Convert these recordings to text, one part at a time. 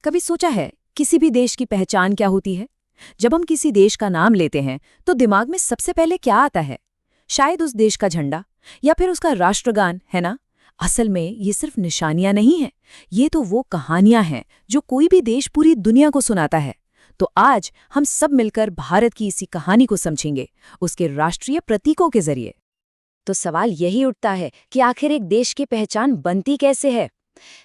कभी सोचा है किसी भी देश की पहचान क्या होती है? जब हम किसी देश का नाम लेते हैं तो दिमाग में सबसे पहले क्या आता है? शायद उस देश का झंडा या फिर उसका राष्ट्रगान, है ना? असल में ये सिर्फ निशानियां नहीं हैं, ये तो वो कहानियां हैं जो कोई भी देश पूरी दुनिया को सुनाता है। तो आज हम सब मिलकर भारत की इसी कहानी को समझेंगे, उसके राष्ट्रीय प्रतीकों के जरिए। तो सवाल यही उठता है कि आखिर एक देश की पहचान बनती कैसे है।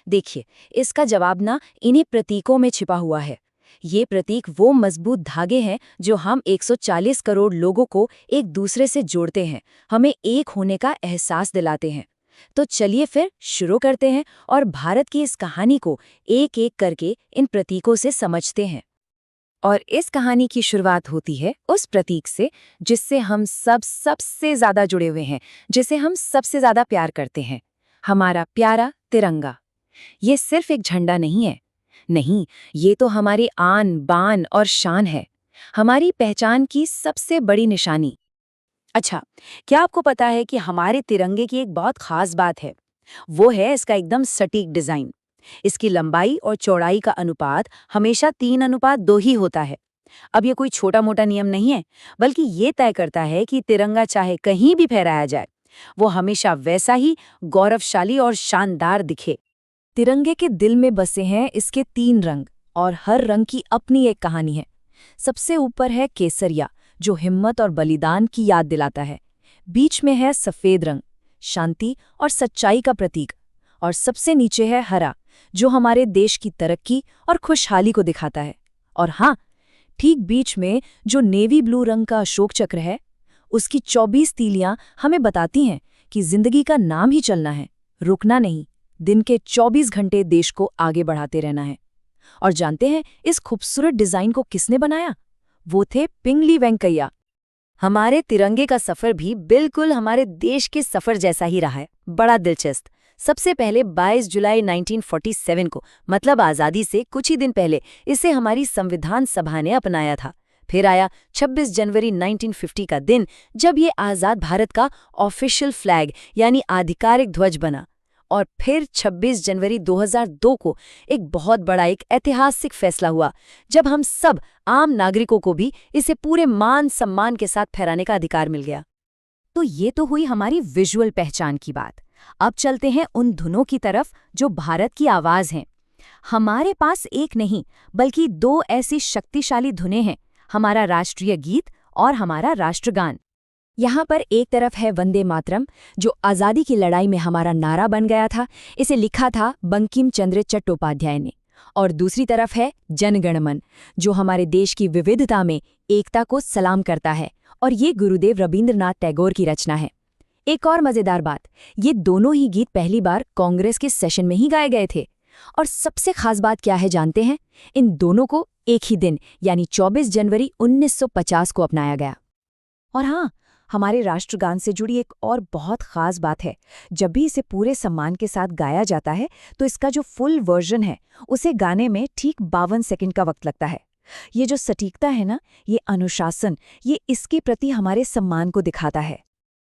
देखिए, इसका जवाब ना इन्हीं प्रतीकों में छिपा हुआ है। ये प्रतीक वो मजबूत धागे हैं जो हम 140 करोड़ लोगों को एक दूसरे से जोड़ते हैं, हमें एक होने का एहसास दिलाते हैं। तो चलिए फिर शुरू करते हैं और भारत की इस कहानी को एक एक करके इन प्रतीकों से समझते हैं। और इस कहानी की शुरुआत होती है उस प्रतीक से जिससे हम सब सबसे ज्यादा जुड़े हुए हैं, जिसे हम सबसे ज्यादा प्यार करते हैं, हमारा प्यारा तिरंगा। ये सिर्फ एक झंडा नहीं है, नहीं, ये तो हमारी आन बान और शान है, हमारी पहचान की सबसे बड़ी निशानी। अच्छा, क्या आपको पता है कि हमारे तिरंगे की एक बहुत खास बात है? वो है इसका एकदम सटीक डिजाइन। इसकी लंबाई और चौड़ाई का अनुपात हमेशा 3:2 ही होता है। अब ये कोई छोटा मोटा नियम नहीं है, बल्कि ये तय करता है कि तिरंगा चाहे कहीं भी फहराया जाए, वो हमेशा वैसा ही गौरवशाली और शानदार दिखे। तिरंगे के दिल में बसे हैं इसके 3 रंग, और हर रंग की अपनी एक कहानी है। सबसे ऊपर है केसरिया, जो हिम्मत और बलिदान की याद दिलाता है। बीच में है सफेद रंग, शांति और सच्चाई का प्रतीक। और सबसे नीचे है हरा, जो हमारे देश की तरक्की और खुशहाली को दिखाता है। और हाँ, ठीक बीच में जो नेवी ब्लू रंग का अशोक चक्र है, उसकी 24 तीलियां हमें बताती हैं कि जिंदगी का नाम ही चलना है, रुकना नहीं, दिन के 24 घंटे देश को आगे बढ़ाते रहना है। और जानते हैं इस खूबसूरत डिजाइन को किसने बनाया? वो थे पिंगली वेंकैया। हमारे तिरंगे का सफर भी बिल्कुल हमारे देश के सफर जैसा ही रहा है, बड़ा दिलचस्प। सबसे पहले 22 जुलाई 1947 को, मतलब आज़ादी से कुछ ही दिन पहले, इसे हमारी संविधान सभा ने अपनाया था। फिर आया 26 जनवरी 1950 का दिन, जब ये आज़ाद भारत का ऑफिशियल फ्लैग यानी आधिकारिक ध्वज बना। और फिर 26 जनवरी 2002 को एक बहुत बड़ा, एक ऐतिहासिक फैसला हुआ, जब हम सब आम नागरिकों को भी इसे पूरे मान सम्मान के साथ फहराने का अधिकार मिल गया। तो ये तो हुई हमारी विजुअल पहचान की बात। अब चलते हैं उन धुनों की तरफ जो भारत की आवाज हैं। हमारे पास एक नहीं, बल्कि 2 ऐसी शक्तिशाली धुनें हैं, हमारा राष्ट्रीय गीत और हमारा राष्ट्रगान। यहाँ पर एक तरफ है वंदे मातरम, जो आज़ादी की लड़ाई में हमारा नारा बन गया था। इसे लिखा था बंकिम चंद्र चट्टोपाध्याय ने। और दूसरी तरफ है जन गण मन, जो हमारे देश की विविधता में एकता को सलाम करता है, और ये गुरुदेव रवींद्रनाथ टैगोर की रचना है। एक और मजेदार बात, ये दोनों ही गीत पहली बार कांग्रेस के सेशन में ही गाए गए थे। और सबसे खास बात क्या है जानते हैं? इन दोनों को एक ही दिन यानी 24 जनवरी 1950 को अपनाया गया। और हाँ, हमारे राष्ट्रगान से जुड़ी एक और बहुत खास बात है। जब भी इसे पूरे सम्मान के साथ गाया जाता है तो इसका जो फुल वर्जन है, उसे गाने में ठीक 52 सेकंड का वक्त लगता है। ये जो सटीकता है ना, ये अनुशासन, ये इसके प्रति हमारे सम्मान को दिखाता है।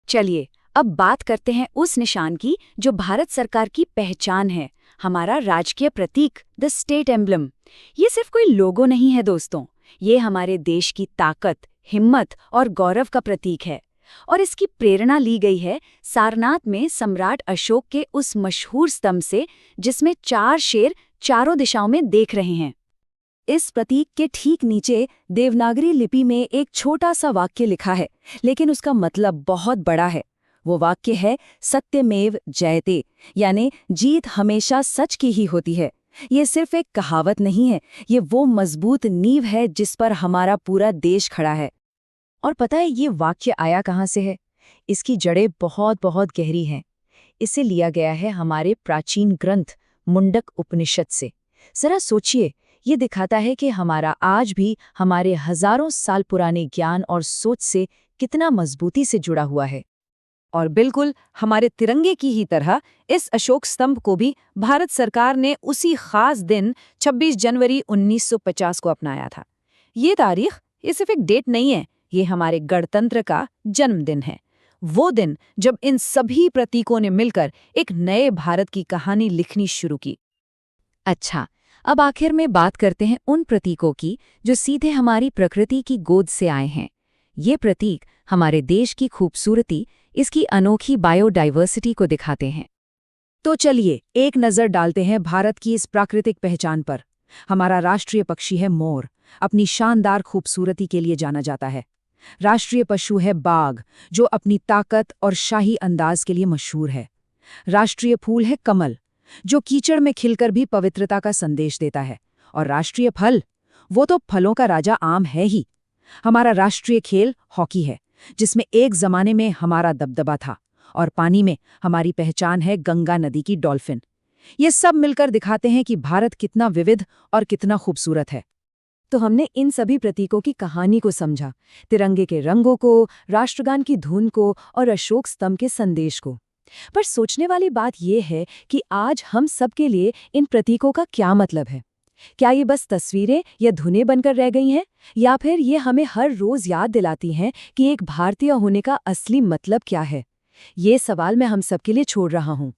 चलिए अब बात करते हैं उस निशान की जो भारत सरकार की पहचान है, हमारा राजकीय प्रतीक, द स्टेट एम्ब्लम। ये सिर्फ कोई लोगो नहीं है दोस्तों, ये हमारे देश की ताकत, हिम्मत और गौरव का प्रतीक है। और इसकी प्रेरणा ली गई है सारनाथ में सम्राट अशोक के उस मशहूर स्तंभ से, जिसमें 4 शेर चारों दिशाओं में देख रहे हैं। इस प्रतीक के ठीक नीचे देवनागरी लिपि में एक छोटा सा वाक्य लिखा है, लेकिन उसका मतलब बहुत बड़ा है। वो वाक्य है सत्यमेव जयते, यानी जीत हमेशा सच की ही होती है। ये सिर्फ एक कहावत नहीं है, ये वो मजबूत नींव है जिस पर हमारा पूरा देश खड़ा है। और पता है ये वाक्य आया कहाँ से है? इसकी जड़ें बहुत बहुत गहरी हैं। इसे लिया गया है हमारे प्राचीन ग्रंथ मुंडक उपनिषद से। जरा सोचिए, ये दिखाता है कि हमारा आज भी हमारे हजारों साल पुराने ज्ञान और सोच से कितना मजबूती से जुड़ा हुआ है। और बिल्कुल हमारे तिरंगे की ही तरह इस अशोक स्तंभ को भी भारत सरकार ने उसी खास दिन 26 जनवरी 1950 को अपनाया था। ये तारीख, ये सिर्फ एक डेट नहीं है, ये हमारे गणतंत्र का जन्मदिन है। वो दिन जब इन सभी प्रतीकों ने मिलकर एक नए भारत की कहानी लिखनी शुरू की। अच्छा, अब आखिर में बात करते हैं उन प्रतीकों की जो सीधे हमारी प्रकृति की गोद से आए हैं। ये प्रतीक हमारे देश की खूबसूरती, इसकी अनोखी बायोडाइवर्सिटी को दिखाते हैं। तो चलिए एक नज़र डालते हैं भारत की इस प्राकृतिक पहचान पर। हमारा राष्ट्रीय पक्षी है मोर, अपनी शानदार खूबसूरती के लिए जाना जाता है। राष्ट्रीय पशु है बाघ, जो अपनी ताकत और शाही अंदाज के लिए मशहूर है। राष्ट्रीय फूल है कमल, जो कीचड़ में खिलकर भी पवित्रता का संदेश देता है। और राष्ट्रीय फल, वो तो फलों का राजा आम है ही। हमारा राष्ट्रीय खेल हॉकी है, जिसमें एक जमाने में हमारा दबदबा था। और पानी में हमारी पहचान है गंगा नदी की डॉल्फिन। ये सब मिलकर दिखाते हैं कि भारत कितना विविध और कितना खूबसूरत है। तो हमने इन सभी प्रतीकों की कहानी को समझा, तिरंगे के रंगों को, राष्ट्रगान की धुन को और अशोक स्तंभ के संदेश को। पर सोचने वाली बात यह है कि आज हम सबके लिए इन प्रतीकों का क्या मतलब है? क्या ये बस तस्वीरें या धुनें बनकर रह गई हैं, या फिर ये हमें हर रोज याद दिलाती हैं कि एक भारतीय होने का असली मतलब क्या है? ये सवाल मैं हम सबके लिए छोड़ रहा हूँ।